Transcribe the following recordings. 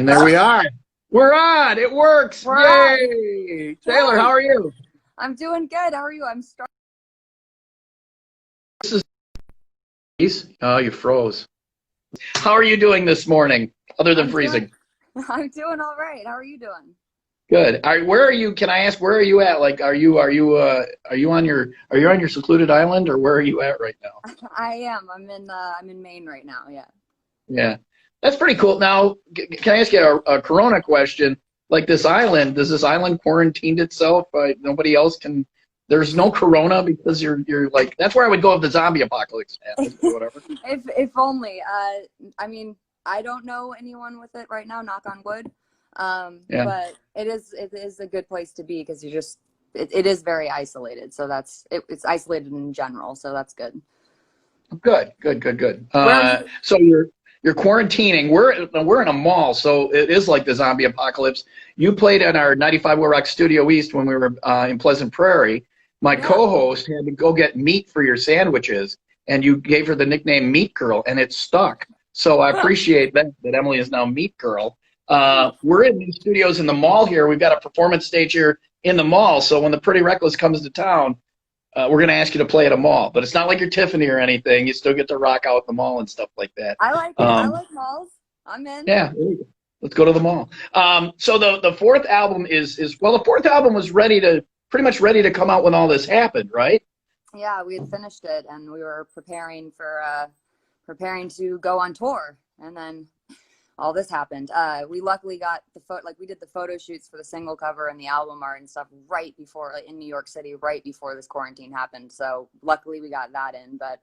And there we are. We're on. It works. We're Yay. Taylor, how are you? I'm doing good. How are you? I'm starting. This is Oh, you froze. How are you doing this morning, other than freezing? I'm doing all right. How are you doing? Good. Where are you? Can I ask, where are you at? Like, are you on your secluded island, or where are you at right now? I am. I'm in Maine right now. Yeah. Yeah, that's pretty cool. Now, can I ask you a Corona question? Like, this island, does this island quarantined itself? Nobody else can. There's no Corona because you're like, that's where I would go if the zombie apocalypse happened or whatever. If only. I mean, I don't know anyone with it right now. Knock on wood. Yeah. But it is a good place to be because it is very isolated. So it's isolated in general. So that's good. Good. So you're quarantining. We're in a mall, so it is like the zombie apocalypse. You played at our 95 Will Rock Studio East when we were in Pleasant Prairie. My co-host had to go get meat for your sandwiches, and you gave her the nickname Meat Girl, and it stuck. So I appreciate that Emily is now Meat Girl. We're in these studios in the mall here. We've got a performance stage here in the mall. So when the Pretty Reckless comes to town, we're going to ask you to play at a mall. But it's not like you're Tiffany or anything. You still get to rock out at the mall and stuff like that. I like it. I like malls. I'm in. Yeah. Let's go to the mall. So the fourth album the fourth album was pretty much ready to come out when all this happened, right? Yeah, we had finished it and we were preparing to go on tour, and then all this happened. We luckily got we did the photo shoots for the single cover and the album art and stuff right before, in New York City, right before this quarantine happened. So luckily we got that in. But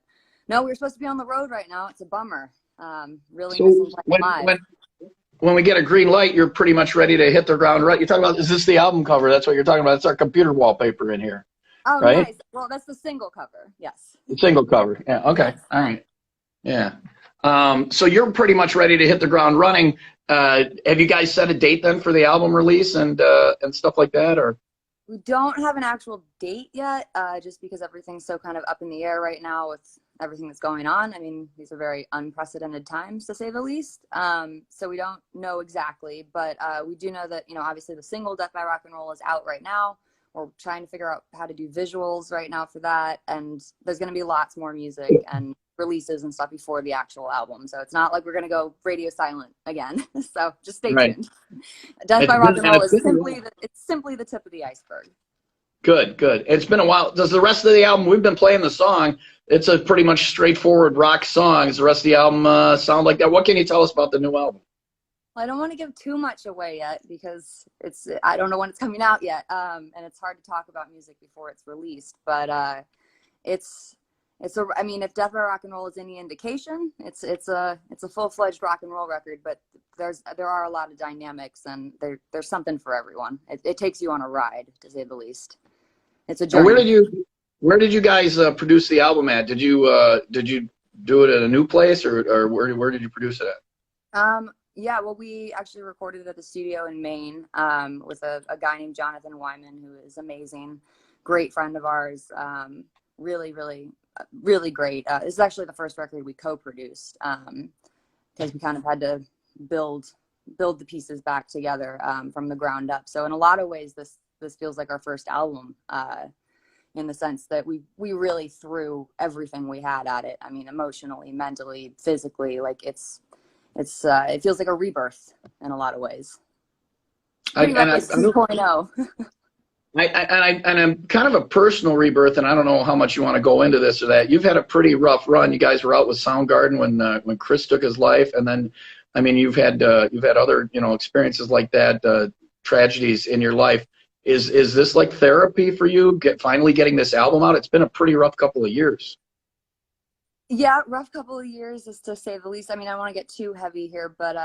no, we were supposed to be on the road right now. It's a bummer. Really missing playing live. When we get a green light, you're pretty much ready to hit the ground, right? You're talking about, is this the album cover? That's what you're talking about. It's our computer wallpaper in here. Oh, right? Nice. Well, that's the single cover. Yes. The single cover. Yeah. Okay. Yes. All right. Yeah. So you're pretty much ready to hit the ground running. Have you guys set a date then for the album release and stuff like that, or? We don't have an actual date yet, just because everything's so kind of up in the air right now with everything that's going on. I mean, these are very unprecedented times, to say the least. So we don't know exactly, but we do know that, obviously the single Death by Rock and Roll is out right now. We're trying to figure out how to do visuals right now for that. And there's going to be lots more music and releases and stuff before the actual album. So it's not like we're going to go radio silent again. So just stay tuned. Death by Rock and Roll is simply the tip of the iceberg. Good. It's been a while. Does the rest of the album, we've been playing the song, it's a pretty much straightforward rock song. Does the rest of the album sound like that? What can you tell us about the new album? Well, I don't want to give too much away yet because I don't know when it's coming out yet. And it's hard to talk about music before it's released, but I mean, if Death by Rock and Roll is any indication, it's a full-fledged rock and roll record, but there are a lot of dynamics, and there's something for everyone. It takes you on a ride, to say the least. It's a journey. Where did you guys produce the album at? Did you do it at a new place, or where did you produce it at? Yeah, well, we actually recorded it at the studio in Maine with a guy named Jonathan Wyman, who is amazing, great friend of ours, really, really, really great. This is actually the first record we co-produced because we kind of had to build the pieces back together from the ground up. So in a lot of ways, this feels like our first album in the sense that we really threw everything we had at it. I mean, emotionally, mentally, physically, like it feels like a rebirth in a lot of ways. Pretty much 2.0. And I'm kind of a personal rebirth, and I don't know how much you want to go into this or that. You've had a pretty rough run. You guys were out with Soundgarden when Chris took his life, and then, I mean, you've had other experiences like that, tragedies in your life. Is this like therapy for you? Finally getting this album out? It's been a pretty rough couple of years. Yeah, rough couple of years, is to say the least. I mean, I don't want to get too heavy here, but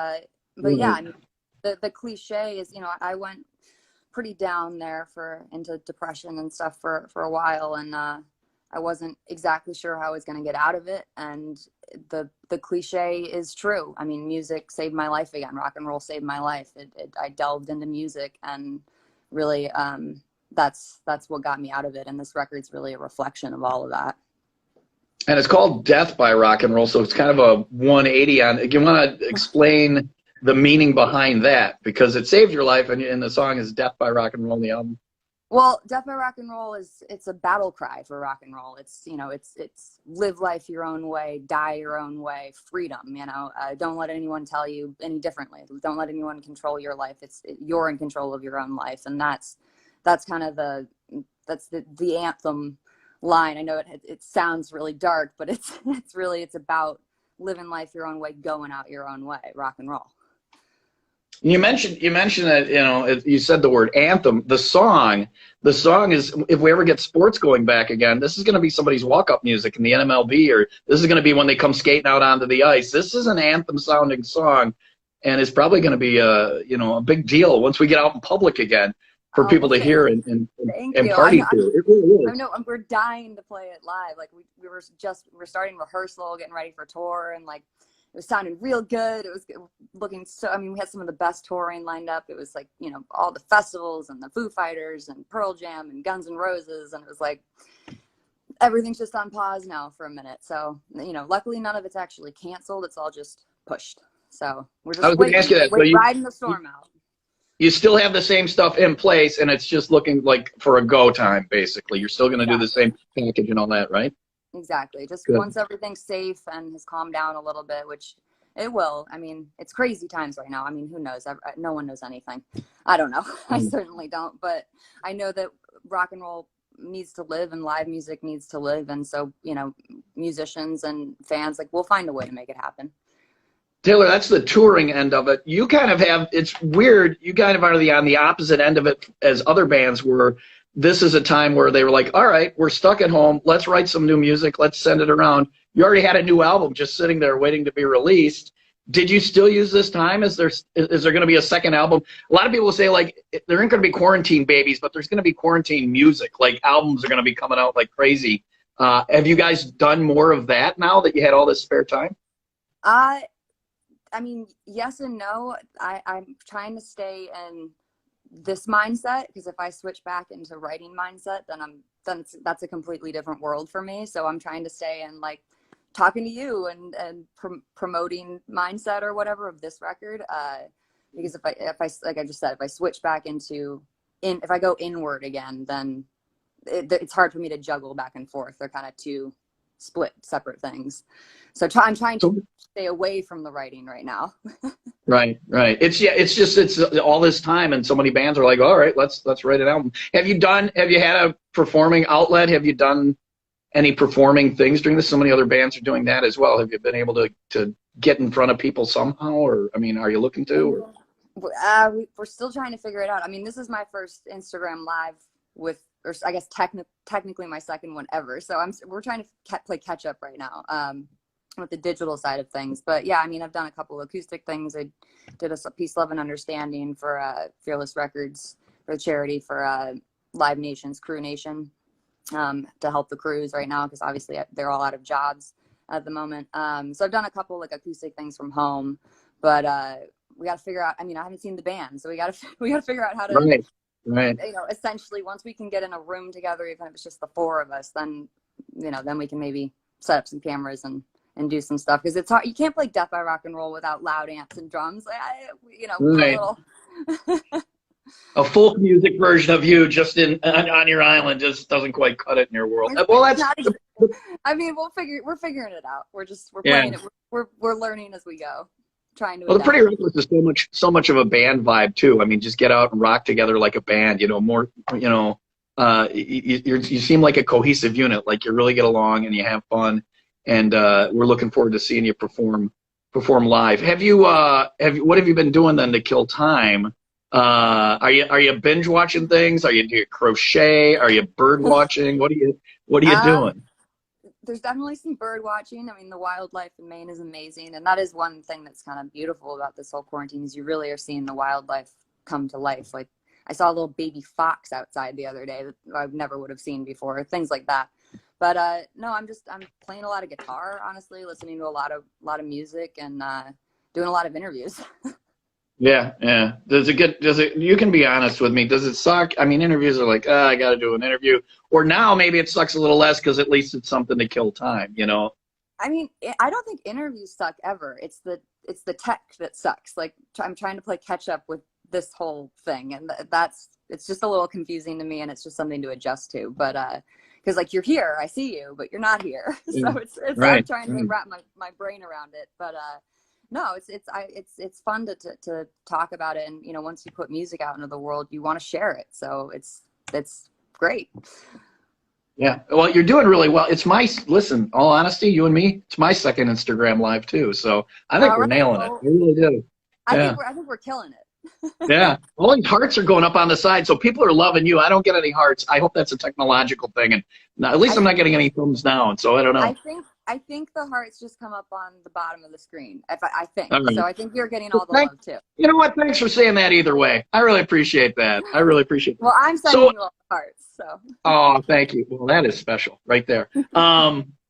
yeah, I mean, the cliche is, I went pretty down there into depression and stuff for a while, and I wasn't exactly sure how I was going to get out of it. And the cliche is true. I mean, music saved my life again. Rock and roll saved my life. I delved into music, and really, that's what got me out of it. And this record's really a reflection of all of that. And it's called Death by Rock and Roll, so it's kind of a 180 on. You want to explain the meaning behind that, because it saved your life, and the song is "Death by Rock and Roll" in the album. Well, Death by Rock and Roll it's a battle cry for rock and roll. It's, you know, it's live life your own way, die your own way, freedom, you know. Don't let anyone tell you any differently. Don't let anyone control your life. You're in control of your own life, and that's kind of the anthem line. I know it sounds really dark, but it's about living life your own way, going out your own way, rock and roll. You mentioned that, you know, you said the word anthem. The song is, if we ever get sports going back again, this is going to be somebody's walk-up music in the NMLB, or this is going to be when they come skating out onto the ice. This is an anthem-sounding song, and it's probably going to be a big deal once we get out in public again for people to hear and party to. It really is. I know we're dying to play it live. Like we're starting rehearsal, getting ready for tour, and like, it was sounding real good. It was looking so, I mean, we had some of the best touring lined up. It was like, you know, all the festivals and the Foo Fighters and Pearl Jam and Guns N' Roses. And it was like, everything's just on pause now for a minute. So, you know, luckily none of it's actually canceled. It's all just pushed. So we're just riding the storm out. You still have the same stuff in place, and it's just looking like for a go time, basically. You're still going to do the same package and all that, right? Exactly. Just once everything's safe and has calmed down a little bit, which it will. I mean, it's crazy times right now. I mean, who knows? No one knows anything. I don't know. I certainly don't. But I know that rock and roll needs to live and live music needs to live. And so, you know, musicians and fans, like, we'll find a way to make it happen. Taylor, that's the touring end of it. You kind of have, it's weird, you kind of are on the opposite end of it as other bands were. This is a time where they were like, all right, we're stuck at home. Let's write some new music. Let's send it around. You already had a new album just sitting there waiting to be released. Did you still use this time? Is there going to be a second album? A lot of people say, like, there aren't going to be quarantine babies, but there's going to be quarantine music. Like, albums are going to be coming out like crazy. Have you guys done more of that now that you had all this spare time? I mean, yes and no. I'm trying to stay in this mindset, because if I switch back into writing mindset, then that's a completely different world for me. So I'm trying to stay in, like, talking to you and promoting mindset or whatever of this record, because if I like I just said, if I switch back if I go inward again, then it's hard for me to juggle back and forth. They're kind of two split separate things. So I'm trying to stay away from the writing right now. Right. It's all this time, and so many bands are like, all right, let's write an album. Have you had a performing outlet? Have you done any performing things during this? So many other bands are doing that as well. Have you been able to get in front of people somehow, or, I mean, are you looking to? Or? We're still trying to figure it out. I mean, this is my first Instagram live or I guess technically my second one ever. So we're trying to play catch up right now with the digital side of things. But yeah, I mean, I've done a couple acoustic things. I did a Peace, Love, and Understanding for Fearless Records, for the charity for Live Nation's Crew Nation, to help the crews right now, because obviously they're all out of jobs at the moment. So I've done a couple like acoustic things from home, but we got to figure out. I mean, I haven't seen the band, so we got to figure out how to. Right. You know, essentially, once we can get in a room together, even if it's just the four of us, then, you know, then we can maybe set up some cameras and do some stuff, because it's hard. You can't play Death by Rock and Roll without loud amps and drums. Right. A folk music version of you just on your island just doesn't quite cut it in your world. Well, I mean, we're figuring it out. We're playing it. We're learning as we go. Well, the Pretty Reckless is so much of a band vibe too. I mean, just get out and rock together like a band. You know, more. You know, you seem like a cohesive unit. Like, you really get along and you have fun. And we're looking forward to seeing you perform live. What have you been doing then to kill time? Are you binge watching things? Do you crochet? Are you bird watching? What are you doing? There's definitely some bird watching. I mean, the wildlife in Maine is amazing, and that is one thing that's kind of beautiful about this whole quarantine, is you really are seeing the wildlife come to life. Like, I saw a little baby fox outside the other day that I never would have seen before, things like that. But no, I'm playing a lot of guitar, honestly, listening to a lot of music, and doing a lot of interviews. Yeah. You can be honest with me. Does it suck? I mean, interviews are like, I got to do an interview. Or now maybe it sucks a little less because at least it's something to kill time, you know? I mean, I don't think interviews suck ever. It's it's the tech that sucks. Like I'm trying to play catch up with this whole thing, and it's just a little confusing to me, and it's just something to adjust to. But because like you're here, I see you, but you're not here. So it's Right. I'm trying to wrap my brain around it. But no, it's fun to talk about it, and once you put music out into the world, you want to share it. So it's great. Yeah. Well, you're doing really well. Listen, all honesty, you and me, it's my second Instagram live too. So I think we're nailing it. We really do. I think we're killing it. Yeah. All these hearts are going up on the side, so people are loving you. I don't get any hearts. I hope that's a technological thing, and at least I'm not getting any thumbs down. So I don't know. I think the hearts just come up on the bottom of the screen. I think Right. so. I think you're getting all the love too. You know what? Thanks for saying that. Either way, I really appreciate that. I really appreciate that. Well, I'm sending you all the hearts. So. Oh, thank you. Well, that is special, right there.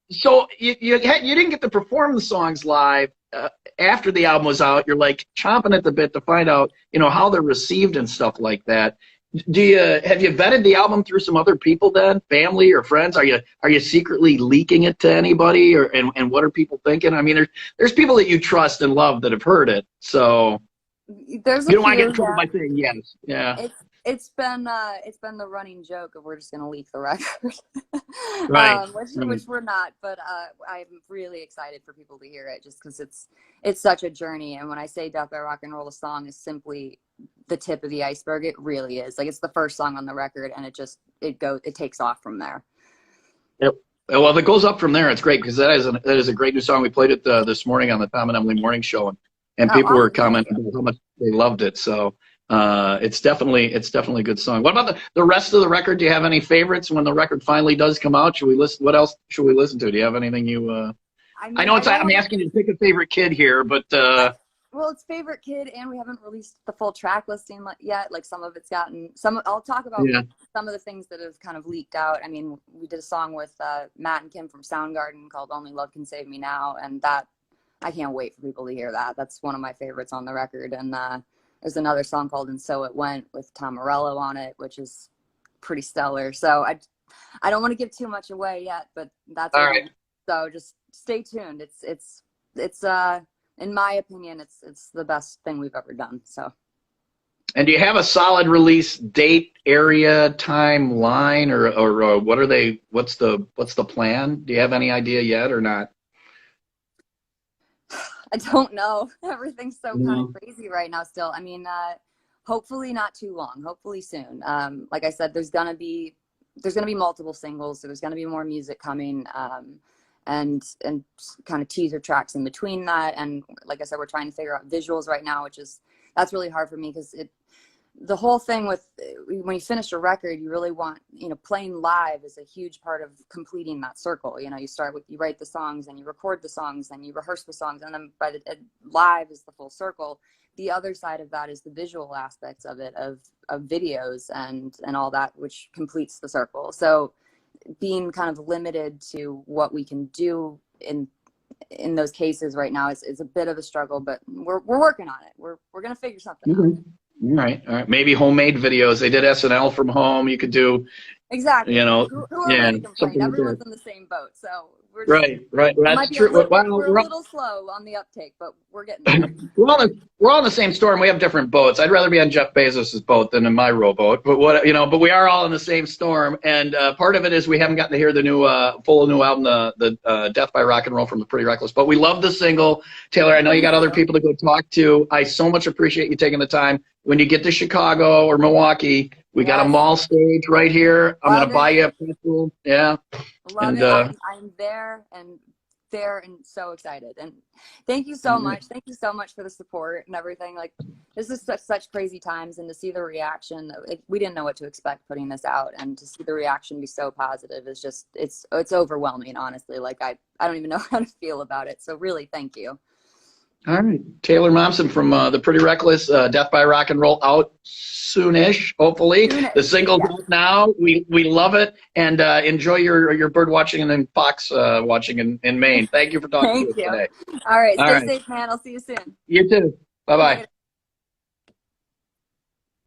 So you didn't get to perform the songs live after the album was out. You're like chomping at the bit to find out, how they're received and stuff like that. Have you vetted the album through some other people then, family or friends? Are you secretly leaking it to anybody, and what are people thinking? I mean, there's people that you trust and love that have heard it, so you don't want to get in trouble by saying yes. Yeah. It's been the running joke of we're just gonna leak the record, right? Which we're not, but I'm really excited for people to hear it just because it's such a journey. And when I say Death by Rock and Roll, the song is simply the tip of the iceberg. It really is. Like it's the first song on the record, and it takes off from there. Yep. Well, if it goes up from there, it's great because that is a great new song. We played it this morning on the Tom and Emily Morning Show, and people were commenting about how much they loved it. So. It's definitely a good song. What about the rest of the record? Do you have any favorites when the record finally does come out? Should we listen? What else should we listen to? Do you have anything you? I know I'm asking you to pick a favorite kid here, but well, it's favorite kid, and we haven't released the full track listing yet. Like some of it's gotten some. I'll talk about some of the things that have kind of leaked out. I mean, we did a song with Matt and Kim from Soundgarden called "Only Love Can Save Me Now," and that I can't wait for people to hear that. That's one of my favorites on the record, and. There's another song called "And So It Went" with Tom Morello on it, which is pretty stellar. So I don't want to give too much away yet, but that's all right. So just stay tuned. It's in my opinion, it's the best thing we've ever done. So. And do you have a solid release date, area, timeline, or what are they? What's the plan? Do you have any idea yet or not? I don't know. Everything's so kind of crazy right now still. I mean, hopefully not too long. Hopefully soon. Like I said, there's gonna be multiple singles. So there's gonna be more music coming, and kind of teaser tracks in between that. And like I said, we're trying to figure out visuals right now, that's really hard for me because the whole thing with when you finish a record, you really want, playing live is a huge part of completing that circle. You write the songs and you record the songs and you rehearse the songs, and then live is the full circle. The other side of that is the visual aspects of it, of videos and all that, which completes the circle. So being kind of limited to what we can do in those cases right now is a bit of a struggle, but we're working on it. We're going to figure something out. All right. Maybe homemade videos. They did SNL from home. You could do exactly. Who are going to complain? Everyone's in the same boat, so we're just, right. That's true. We're a little slow on the uptake, but we're getting there. We're all in the same storm. We have different boats. I'd rather be on Jeff Bezos's boat than in my rowboat. But but we are all in the same storm. And part of it is we haven't gotten to hear the new full album, the Death by Rock and Roll from the Pretty Reckless. But we love the single. Taylor, I know you got other people to go talk to. I so much appreciate you taking the time. When you get to Chicago or Milwaukee, we got a mall stage right here. I'm going to buy you a pencil. Yeah. Love it. I'm there and so excited. And thank you so much. Thank you so much for the support and everything. Like, this is such crazy times, and to see the reaction, we didn't know what to expect putting this out, and to see the reaction be so positive is just, it's overwhelming, honestly. Like, I don't even know how to feel about it. So really, thank you. All right. Taylor Momsen from the Pretty Reckless, Death by Rock and Roll, out soonish, hopefully. The single's out now. We love it. And enjoy your bird watching and then fox watching in Maine. Thank you for talking to us today. All right. Stay safe, man. I'll see you soon. You too. Bye-bye.